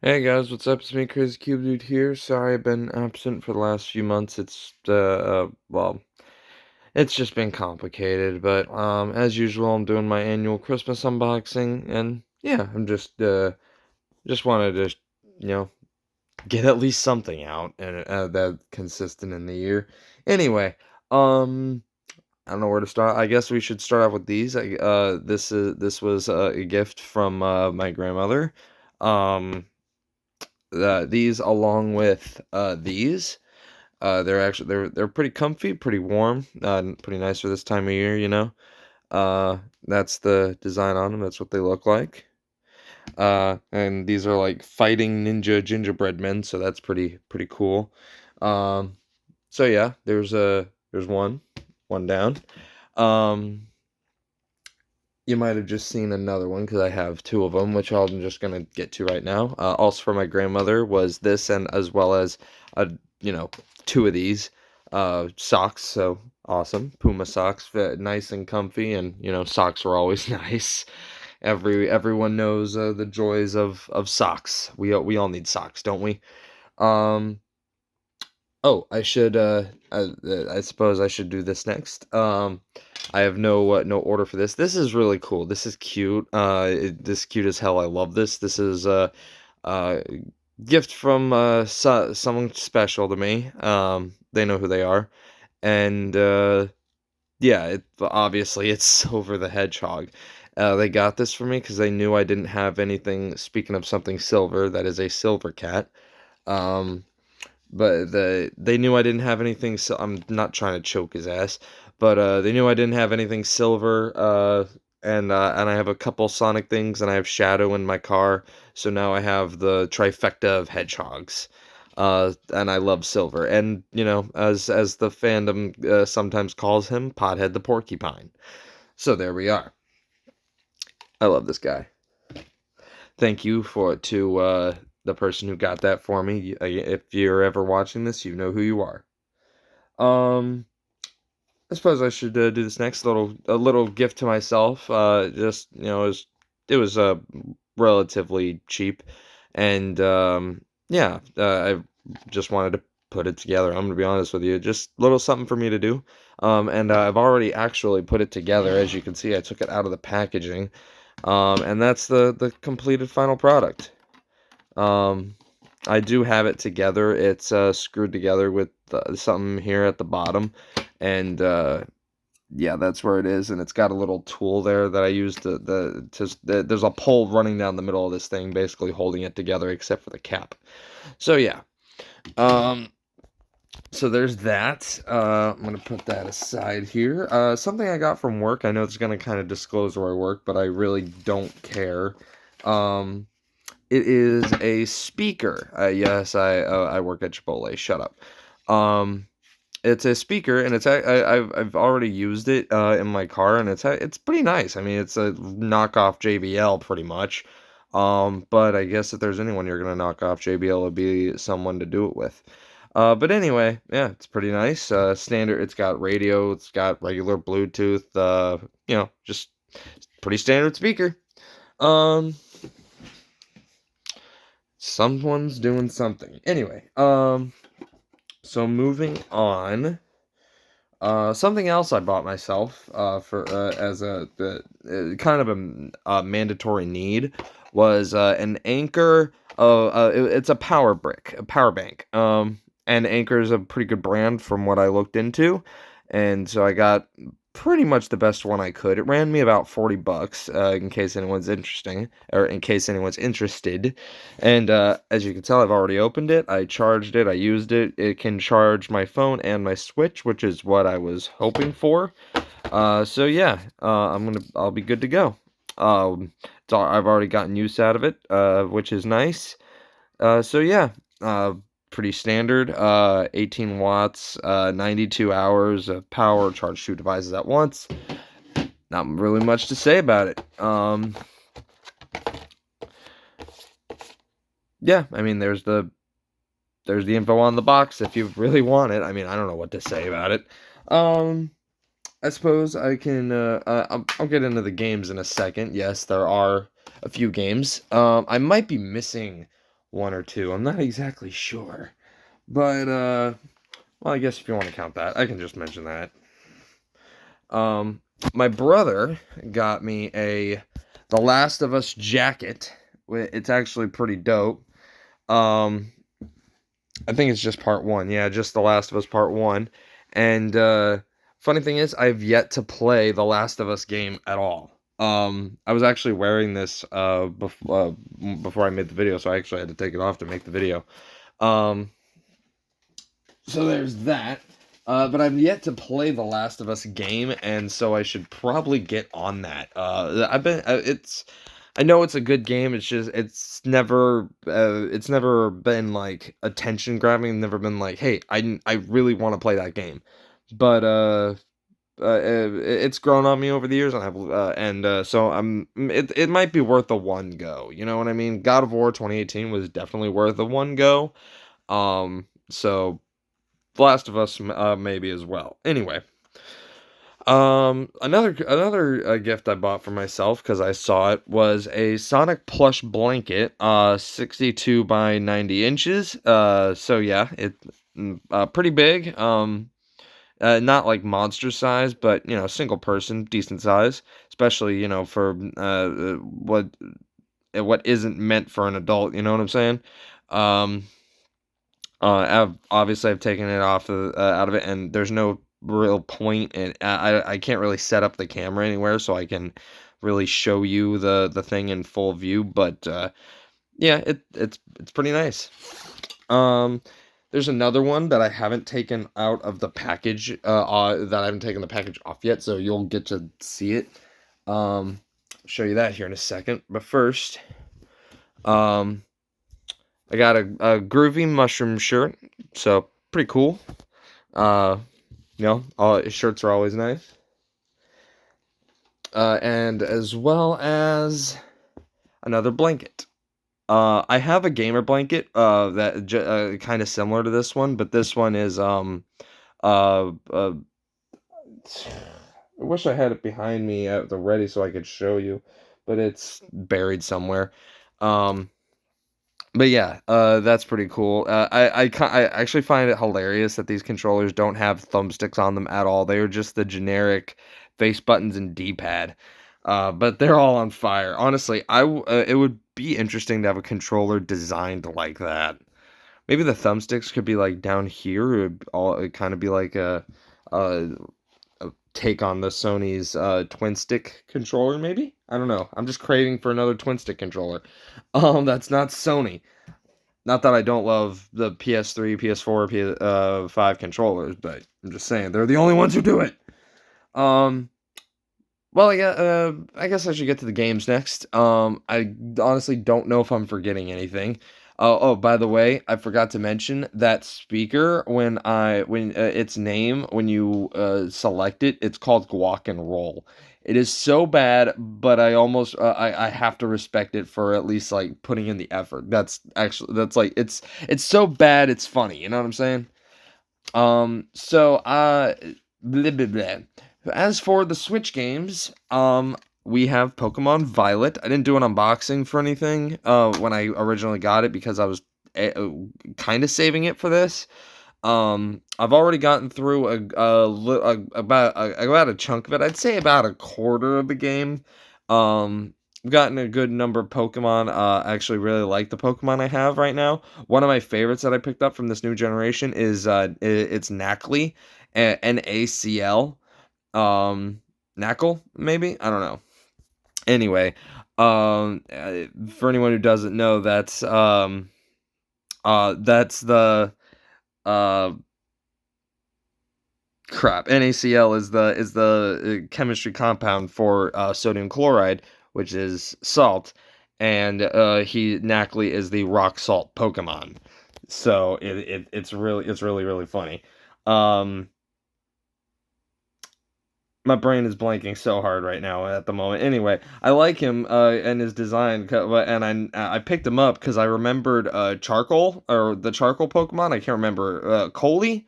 Hey guys, what's up? It's me, Crazy Cube Dude here. Sorry I've been absent for the last few months. Well, it's just been complicated, but as usual, I'm doing my annual Christmas unboxing, and yeah, just wanted to, you know, get at least something out and that consistent in the year. Anyway, um, I don't know where to start. I guess we should start off with these. This was a gift from my grandmother. Um. These along with these, they're pretty comfy, pretty warm, pretty nice for this time of year, you know. That's the design on them. That's what they look like. And these are like fighting ninja gingerbread men, so that's pretty cool. Um, so yeah, there's one down. Um, you might have just seen another one because I have two of them, which I'm just gonna get to right now. Also for my grandmother was this, and as well as uh, you know, two of these socks. So awesome, Puma socks, fit nice and comfy, and socks are always nice. Everyone knows the joys of socks. We all need socks, don't we? Um, Oh, I suppose I should do this next. I have no order for this. This is really cool. This is cute. This cute as hell. I love this. This is a gift from someone special to me. They know who they are, and yeah, obviously it's Silver the Hedgehog. They got this for me because they knew I didn't have anything. Speaking of something silver, that is a silver cat. Um, but they knew I didn't have anything, so I'm not trying to choke his ass, but they knew I didn't have anything silver, and I have a couple Sonic things, and I have Shadow in my car, so now I have the trifecta of hedgehogs. And I love Silver, and as the fandom sometimes calls him, Pothead the Porcupine. So there we are. I love this guy. Thank you to the person who got that for me. If you're ever watching this, you know who you are. Um, I suppose I should do this next a little gift to myself. Just it was relatively cheap, and yeah, I just wanted to put it together. I'm gonna be honest with you, just a little something for me to do. And I've already actually put it together. As you can see, I took it out of the packaging. And that's the completed final product. Um, I do have it together. It's screwed together with something here at the bottom, and yeah, that's where it is. And it's got a little tool there that I use there's a pole running down the middle of this thing, basically holding it together, except for the cap. So yeah, um, so there's that. I'm gonna put that aside here. Something I got from work. I know it's gonna kind of disclose where I work, but I really don't care. Um, it is a speaker. Yes, I work at Chipotle. Shut up. Um, it's a speaker, and I've already used it in my car, and it's pretty nice. I mean, it's a knockoff JBL pretty much. But I guess if there's anyone you're gonna knock off JBL, would be someone to do it with. But anyway, yeah, it's pretty nice. Standard. It's got radio. It's got regular Bluetooth. Just pretty standard speaker. Um, Someone's doing something. Anyway, so moving on. Something else I bought myself for as kind of a mandatory need was an Anchor. It's a power brick, a power bank. And Anchor is a pretty good brand from what I looked into, and so I got pretty much the best one I could. It ran me about $40, in case anyone's interesting, or in case anyone's interested. And as you can tell, I've already opened it. I charged it. I used it. It can charge my phone and my Switch, which is what I was hoping for. So yeah, I'll be good to go. I've already gotten use out of it, which is nice. So yeah, uh, pretty standard. 18 watts, 92 hours of power, charge two devices at once. Not really much to say about it. Yeah, I mean, there's the info on the box if you really want it. I mean, I don't know what to say about it. Um, I suppose I can. I'll get into the games in a second. Yes, there are a few games. I might be missing one or two. I'm not exactly sure. But, well, I guess if you want to count that, I can just mention that. Um, my brother got me a The Last of Us jacket. It's actually pretty dope. Um, I think it's just part one. Yeah, just The Last of Us Part One. And funny thing is, I've yet to play The Last of Us game at all. I was actually wearing this before I made the video, so I actually had to take it off to make the video. Um, so there's that. But I've yet to play The Last of Us game, and so I should probably get on that. I know it's a good game. It's never been like attention grabbing. Never been like, hey, I really want to play that game. But it's grown on me over the years, and so it might be worth a one go. You know what I mean? God of War 2018 was definitely worth a one go. So The Last of Us, maybe as well. Anyway, another gift I bought for myself because I saw it was a Sonic plush blanket, 62 by 90 inches. So yeah, pretty big. Not like monster size, but single person, decent size, especially for what isn't meant for an adult. You know what I'm saying? Um, obviously I've taken it off out of it, and there's no real point, and I can't really set up the camera anywhere so I can really show you the thing in full view. But yeah, it's pretty nice. Um, there's another one that I haven't taken out of the package. That I haven't taken the package off yet, so you'll get to see it. Show you that here in a second. But first, um. I got a groovy mushroom shirt, so pretty cool. Uh, all shirts are always nice. And as well as another blanket. I have a gamer blanket that kind of similar to this one, but this one is uh, uh I wish I had it behind me at the ready so I could show you, but it's buried somewhere. Um, But yeah, that's pretty cool. I actually find it hilarious that these controllers don't have thumbsticks on them at all. They are just the generic face buttons and D-pad. But they're all on fire. Honestly, it would be interesting to have a controller designed like that. Maybe the thumbsticks could be like down here. It'd kind of be like a take on the Sony's twin stick controller. Maybe, I don't know. I'm just craving for another twin stick controller. That's not Sony. Not that I don't love the PS3, PS4, PS5 controllers, but I'm just saying they're the only ones who do it. Um, well, I guess I should get to the games next. I honestly don't know if I'm forgetting anything. Oh, by the way, I forgot to mention that speaker when its name when you select it, it's called Guac and Roll. It is so bad, but I have to respect it for at least like putting in the effort. That's like it's so bad it's funny. You know what I'm saying? So blah, blah, blah. As for the Switch games, we have Pokemon Violet. I didn't do an unboxing for anything when I originally got it because I was kind of saving it for this. I've already gotten through about a chunk of it. I'd say about a quarter of the game. I've gotten a good number of Pokemon. I actually really like the Pokemon I have right now. One of my favorites that I picked up from this new generation is it's Nacli, Nacl. Knackle, maybe? I don't know. Anyway, for anyone who doesn't know, that's the uh crap. NaCl is the chemistry compound for sodium chloride, which is salt, and Nacli is the rock salt Pokemon. So it's really funny. Um, my brain is blanking so hard right now at the moment. Anyway, I like him and his design, and I picked him up because I remembered Charcoal or the Charcoal Pokemon. I can't remember Coley,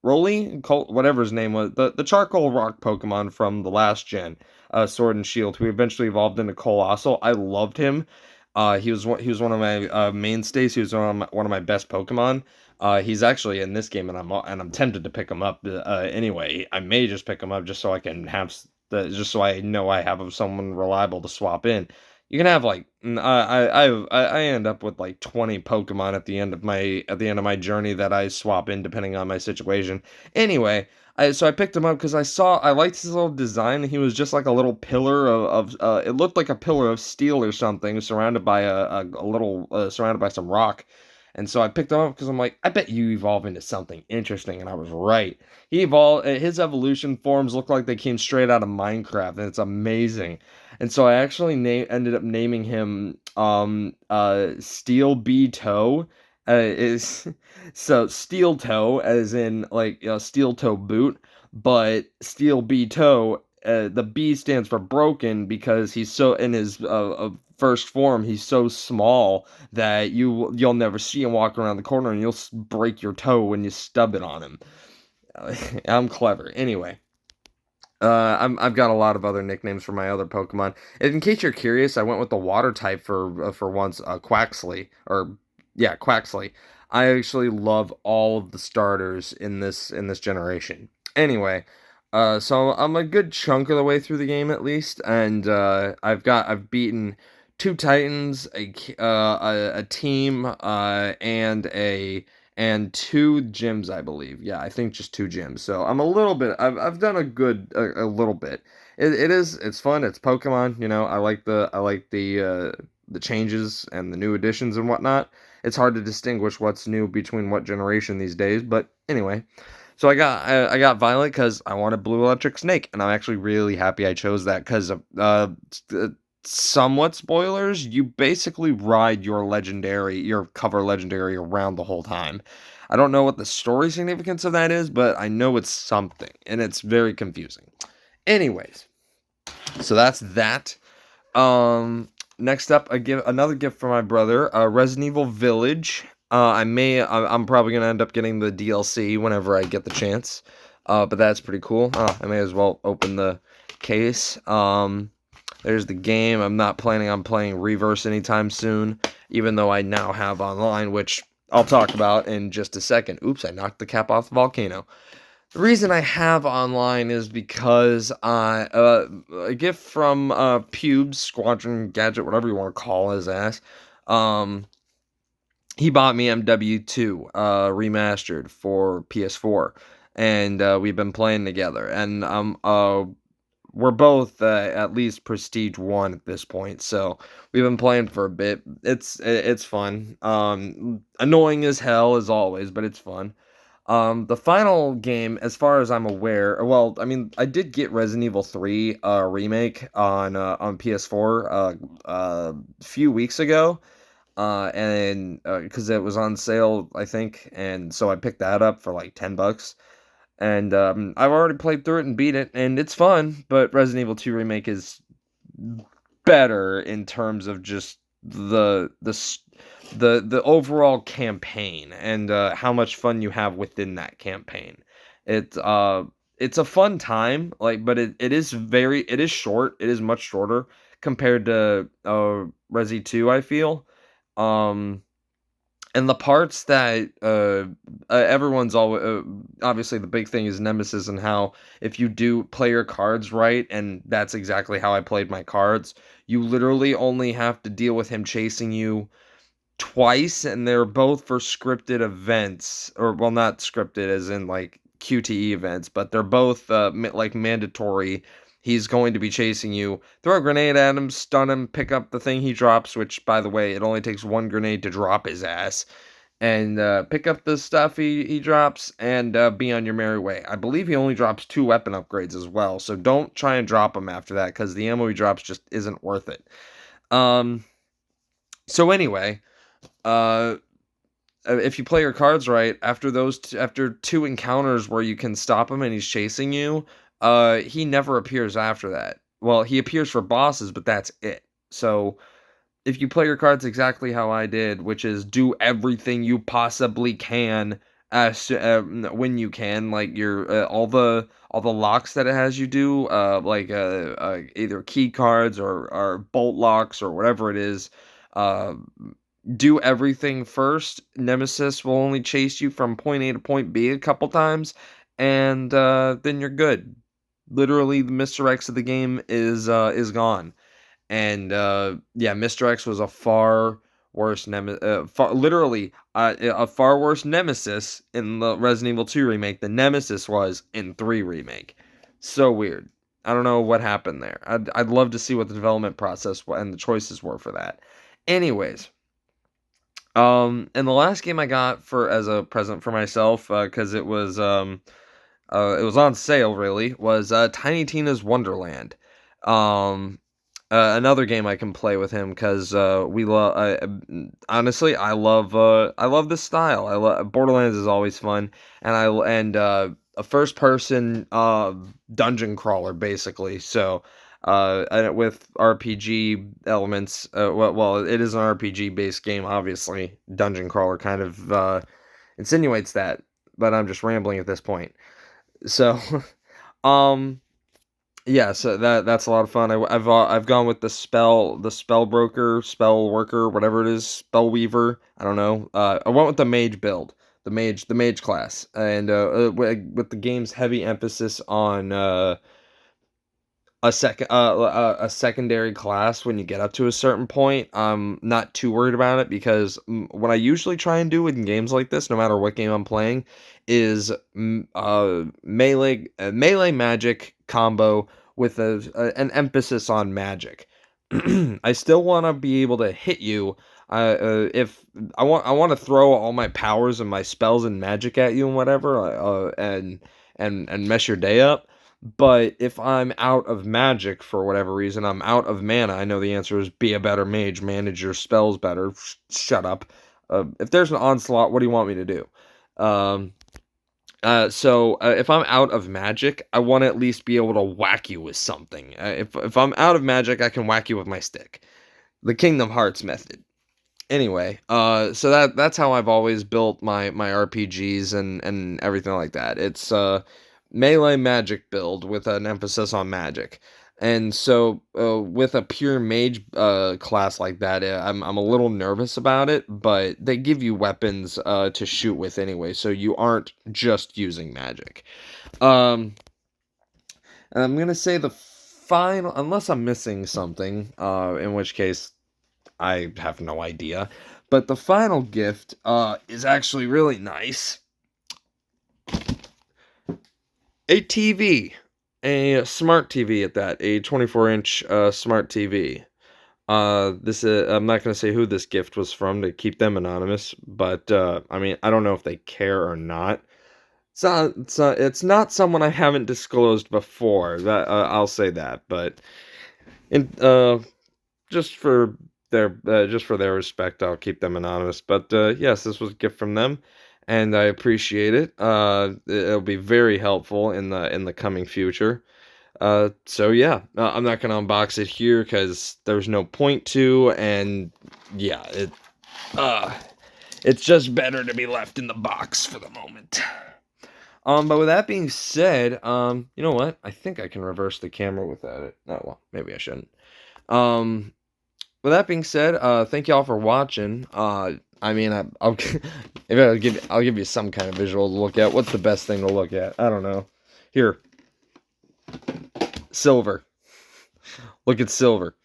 whatever his name was, the Charcoal Rock Pokemon from the last gen, Sword and Shield, who eventually evolved into Colossal. I loved him. He was one of my mainstays. He was one of my best Pokemon. He's actually in this game, and I'm tempted to pick him up. Anyway, I may just pick him up just so I can just so I know I have someone reliable to swap in. You can have like I end up with like 20 Pokemon at the end of my journey that I swap in depending on my situation. Anyway, so I picked him up because I liked his little design. He was just like a little pillar it looked like a pillar of steel or something, surrounded by a little surrounded by some rock. And so I picked him up because I'm like, I bet you evolve into something interesting, and I was right. His evolution forms look like they came straight out of Minecraft, and it's amazing. And so I actually ended up naming him Steel B Toe. Is So steel toe, as in like steel toe boot, but steel B toe. The B stands for broken because he's so in his first form. He's so small that you'll never see him walk around the corner, and you'll break your toe when you stub it on him. I'm clever. Anyway, I've got a lot of other nicknames for my other Pokemon. And in case you're curious, I went with the water type for once, Quaxley, or yeah, Quaxley. I actually love all of the starters in this generation. Anyway, so I'm a good chunk of the way through the game at least, and I've beaten two Titans, a team, and two gyms, I believe. Yeah, I think just two gyms. So I'm a little bit. I've done a little bit. It's fun. It's Pokemon. I like the changes and the new additions and whatnot. It's hard to distinguish what's new between what generation these days. But anyway, so I got Violet because I wanted Blue Electric Snake, and I'm actually really happy I chose that because somewhat spoilers. You basically ride your cover legendary around the whole time. I don't know what the story significance of that is, but I know it's something, and it's very confusing. Anyways, so that's that. Next up, another gift for my brother, Resident Evil Village. I'm probably gonna end up getting the DLC whenever I get the chance. But that's pretty cool. I may as well open the case. There's the game. I'm not planning on playing Reverse anytime soon, even though I now have online, which I'll talk about in just a second. Oops, I knocked the cap off the volcano. The reason I have online is because a gift from Pubes, Squadron Gadget, whatever you want to call his ass. Um, he bought me MW2 remastered for PS4, and we've been playing together. And we're both at least Prestige 1 at this point, so we've been playing for a bit. It's fun. Annoying as hell as always, but it's fun. The final game, as far as I'm aware, well, I mean, I did get Resident Evil 3 remake on PS4 a few weeks ago, and because it was on sale, I think, and so I picked that up for like $10. And I've already played through it and beat it, and it's fun. But Resident Evil 2 remake is better in terms of just the overall campaign and how much fun you have within that campaign. It's a fun time, like, but it is short. It is much shorter compared to Resi 2, I feel. Um and the parts that everyone's always obviously the big thing is Nemesis, and how if you do play your cards right, and that's exactly how I played my cards, you literally only have to deal with him chasing you twice, and they're both for scripted events, or well, not scripted as in like QTE events, but they're both like mandatory. He's going to be chasing you. Throw a grenade at him, stun him, pick up the thing he drops, which, by the way, it only takes one grenade to drop his ass, and pick up the stuff he drops, and be on your merry way. I believe he only drops 2 weapon upgrades as well, so don't try and drop him after that, because the ammo he drops just isn't worth it. Um, so anyway, uh, if you play your cards right, after 2 encounters where you can stop him and he's chasing you, he never appears after that. Well, he appears for bosses, but that's it. So if you play your cards exactly how I did, which is do everything you possibly can when you can, like your all the locks that it has you do, like either key cards or bolt locks or whatever it is. Uh, do everything first. Nemesis will only chase you from point A to point B a couple times, and then you're good. Literally, the Mr. X of the game is gone. And yeah, Mr. X was a far worse literally a far worse nemesis in the Resident Evil 2 remake than Nemesis was in 3 remake. So weird. I don't know what happened there. I'd love to see what the development process and the choices were for that. Anyways, and the last game I got for as a present for myself, because it was on sale really, was Tiny Tina's Wonderland. Um, Another game I can play with him because we love. Honestly, I love this style. I love Borderlands is always fun, and a first person dungeon crawler basically. So and with RPG elements. Well, it is an RPG based game, obviously. Dungeon crawler kind of insinuates that, but I'm just rambling at this point. So, um, yeah, so that's a lot of fun. I've gone with the spell broker, spell worker, whatever it is, spell weaver. I don't know. I went with the mage build, the mage class, and with the game's heavy emphasis on a secondary class when you get up to a certain point. I'm not too worried about it because what I usually try and do in games like this, no matter what game I'm playing, is melee magic combo with an emphasis on magic. I still want to be able to hit you. If I want to throw all my powers and my spells and magic at you and whatever, and mess your day up. But if I'm out of magic for whatever reason, I'm out of mana. I know the answer is be a better mage, manage your spells better. Shut up. If there's an onslaught, what do you want me to do? Um, if I'm out of magic, I want to at least be able to whack you with something. If I'm out of magic, I can whack you with my stick. The Kingdom Hearts method. Anyway, so that's how I've always built my RPGs and everything like that. It's melee magic build with an emphasis on magic. And so, with a pure mage class like that, I'm a little nervous about it, but they give you weapons to shoot with anyway, so you aren't just using magic. Um, and I'm gonna say the final, unless I'm missing something, in which case I have no idea. But the final gift is actually really nice. A TV, a smart TV at that, a 24-inch smart TV. This I'm not gonna say who this gift was from to keep them anonymous, but I mean I don't know if they care or not. It's not someone I haven't disclosed before. That I'll say that, but in just for just for their respect, I'll keep them anonymous. But yes, this was a gift from them, and I appreciate it. It'll be very helpful in the coming future. So yeah, I'm not gonna unbox it here because there's no point to, and yeah, uh, it's just better to be left in the box for the moment. But with that being said, you know what? I think I can reverse the camera without it. Oh well, maybe I shouldn't. Um, with that being said, thank y'all for watching. I mean, I'll maybe I'll give you some kind of visual to look at. What's the best thing to look at? I don't know. Here, silver. Look at silver.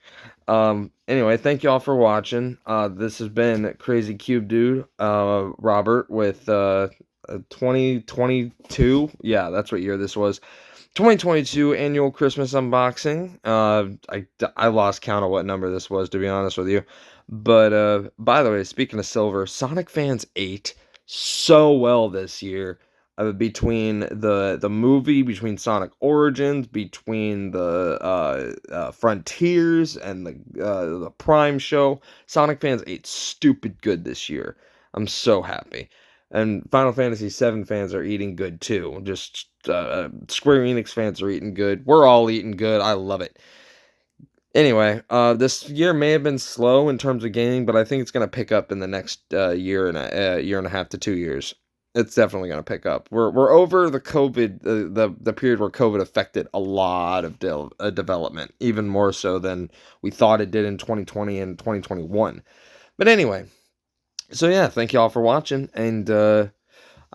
Anyway, thank y'all for watching. This has been Crazy Cube Dude, Robert with 2022. Yeah, that's what year this was. 2022 annual Christmas unboxing. I lost count of what number this was, to be honest with you. But by the way, speaking of silver, Sonic fans ate so well this year. Between the movie, between Sonic Origins, between the Frontiers and the Prime show, Sonic fans ate stupid good this year. I'm so happy. And Final Fantasy VII fans are eating good too. Just Square Enix fans are eating good. We're all eating good. I love it. Anyway, this year may have been slow in terms of gaming, but I think it's going to pick up in the next year and a half to 2 years. It's definitely going to pick up. We're over the COVID, the period where COVID affected a lot of development, even more so than we thought it did in 2020 and 2021. But anyway, so yeah, thank you all for watching, and I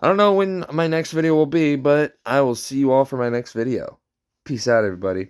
don't know when my next video will be, but I will see you all for my next video. Peace out, everybody.